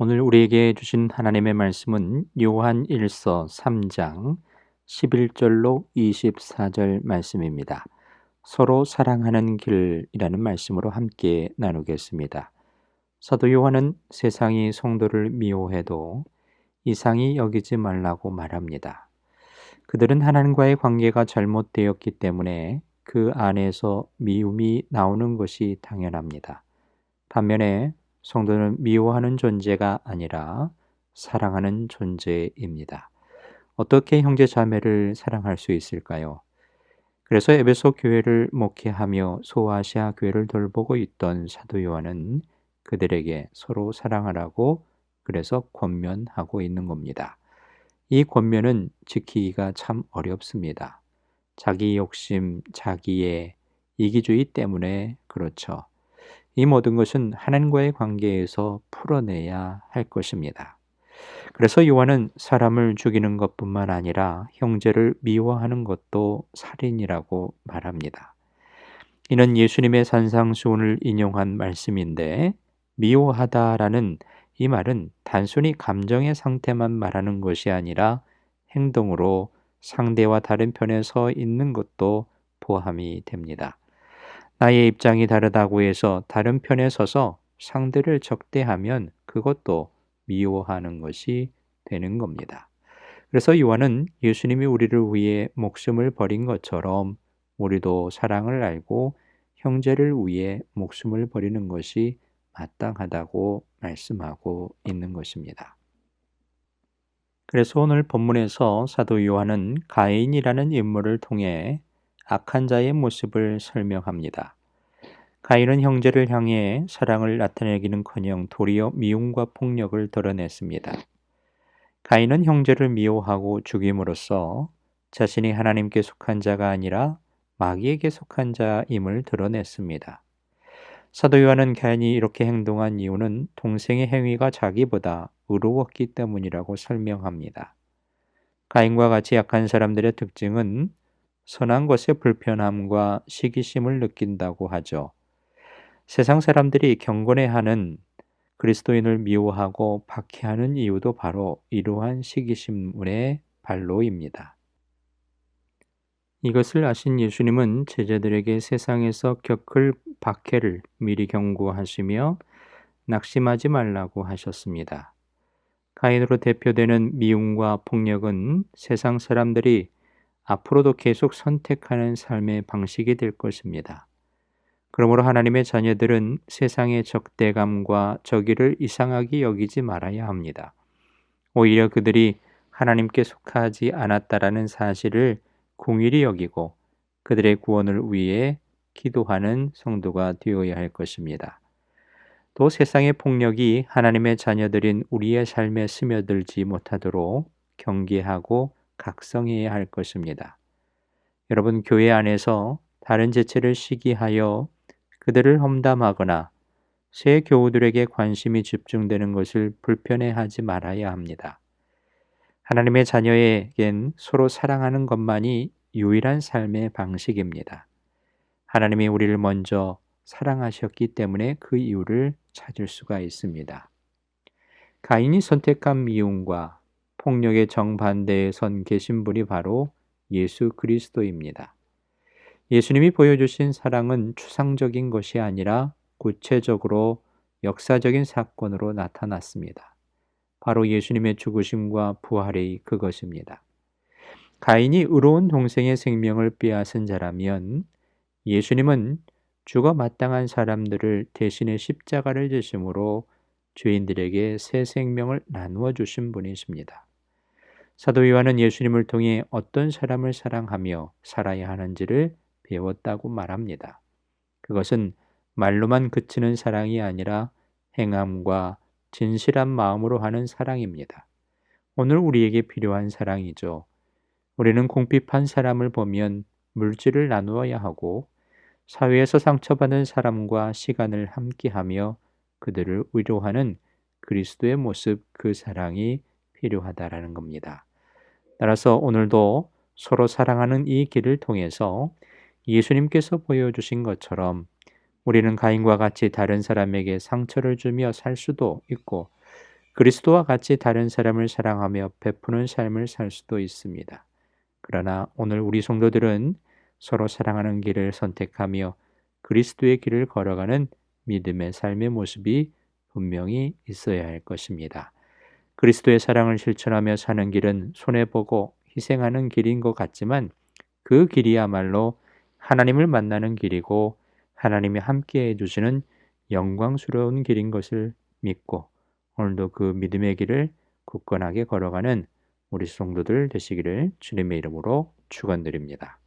오늘 우리에게 주신 하나님의 말씀은 요한 1서 3장 11절로 24절 말씀입니다. 서로 사랑하는 길이라는 말씀으로 함께 나누겠습니다. 사도 요한은 세상이 성도를 미워해도 이상히 여기지 말라고 말합니다. 그들은 하나님과의 관계가 잘못되었기 때문에 그 안에서 미움이 나오는 것이 당연합니다. 반면에 성도는 미워하는 존재가 아니라 사랑하는 존재입니다. 어떻게 형제 자매를 사랑할 수 있을까요? 그래서 에베소 교회를 목회하며 소아시아 교회를 돌보고 있던 사도 요한은 그들에게 서로 사랑하라고 그래서 권면하고 있는 겁니다. 이 권면은 지키기가 참 어렵습니다. 자기 욕심, 자기의 이기주의 때문에 그렇죠. 이 모든 것은 하나님과의 관계에서 풀어내야 할 것입니다. 그래서 요한은 사람을 죽이는 것뿐만 아니라 형제를 미워하는 것도 살인이라고 말합니다. 이는 예수님의 산상수훈을 인용한 말씀인데 미워하다라는 이 말은 단순히 감정의 상태만 말하는 것이 아니라 행동으로 상대와 다른 편에 서 있는 것도 포함이 됩니다. 나의 입장이 다르다고 해서 다른 편에 서서 상대를 적대하면 그것도 미워하는 것이 되는 겁니다. 그래서 요한은 예수님이 우리를 위해 목숨을 버린 것처럼 우리도 사랑을 알고 형제를 위해 목숨을 버리는 것이 마땅하다고 말씀하고 있는 것입니다. 그래서 오늘 본문에서 사도 요한은 가인이라는 인물을 통해 악한 자의 모습을 설명합니다. 가인은 형제를 향해 사랑을 나타내기는커녕 도리어 미움과 폭력을 드러냈습니다. 가인은 형제를 미워하고 죽임으로써 자신이 하나님께 속한 자가 아니라 마귀에게 속한 자임을 드러냈습니다. 사도 요한은 가인이 이렇게 행동한 이유는 동생의 행위가 자기보다 의로웠기 때문이라고 설명합니다. 가인과 같이 약한 사람들의 특징은 선한 것에 불편함과 시기심을 느낀다고 하죠. 세상 사람들이 경건해하는 그리스도인을 미워하고 박해하는 이유도 바로 이러한 시기심의 발로입니다. 이것을 아신 예수님은 제자들에게 세상에서 겪을 박해를 미리 경고하시며 낙심하지 말라고 하셨습니다. 가인으로 대표되는 미움과 폭력은 세상 사람들이 앞으로도 계속 선택하는 삶의 방식이 될 것입니다. 그러므로 하나님의 자녀들은 세상의 적대감과 적의를 이상하게 여기지 말아야 합니다. 오히려 그들이 하나님께 속하지 않았다라는 사실을 공일히 여기고 그들의 구원을 위해 기도하는 성도가 되어야 할 것입니다. 또 세상의 폭력이 하나님의 자녀들인 우리의 삶에 스며들지 못하도록 경계하고 각성해야 할 것입니다. 여러분, 교회 안에서 다른 지체를 시기하여 그들을 험담하거나 새 교우들에게 관심이 집중되는 것을 불편해하지 말아야 합니다. 하나님의 자녀에겐 서로 사랑하는 것만이 유일한 삶의 방식입니다. 하나님이 우리를 먼저 사랑하셨기 때문에 그 이유를 찾을 수가 있습니다. 가인이 선택한 미움과 폭력의 정반대에 선 계신 분이 바로 예수 그리스도입니다. 예수님이 보여주신 사랑은 추상적인 것이 아니라 구체적으로 역사적인 사건으로 나타났습니다. 바로 예수님의 죽으심과 부활이 그것입니다. 가인이 의로운 동생의 생명을 빼앗은 자라면 예수님은 죽어 마땅한 사람들을 대신에 십자가를 지심으로 죄인들에게 새 생명을 나누어 주신 분이십니다. 사도 요한은 예수님을 통해 어떤 사람을 사랑하며 살아야 하는지를 배웠다고 말합니다. 그것은 말로만 그치는 사랑이 아니라 행함과 진실한 마음으로 하는 사랑입니다. 오늘 우리에게 필요한 사랑이죠. 우리는 궁핍한 사람을 보면 물질을 나누어야 하고 사회에서 상처받은 사람과 시간을 함께하며 그들을 위로하는 그리스도의 모습, 그 사랑이 필요하다라는 겁니다. 따라서 오늘도 서로 사랑하는 이 길을 통해서 예수님께서 보여주신 것처럼 우리는 가인과 같이 다른 사람에게 상처를 주며 살 수도 있고 그리스도와 같이 다른 사람을 사랑하며 베푸는 삶을 살 수도 있습니다. 그러나 오늘 우리 성도들은 서로 사랑하는 길을 선택하며 그리스도의 길을 걸어가는 믿음의 삶의 모습이 분명히 있어야 할 것입니다. 그리스도의 사랑을 실천하며 사는 길은 손해보고 희생하는 길인 것 같지만 그 길이야말로 하나님을 만나는 길이고 하나님이 함께해 주시는 영광스러운 길인 것을 믿고 오늘도 그 믿음의 길을 굳건하게 걸어가는 우리 성도들 되시기를 주님의 이름으로 축원드립니다.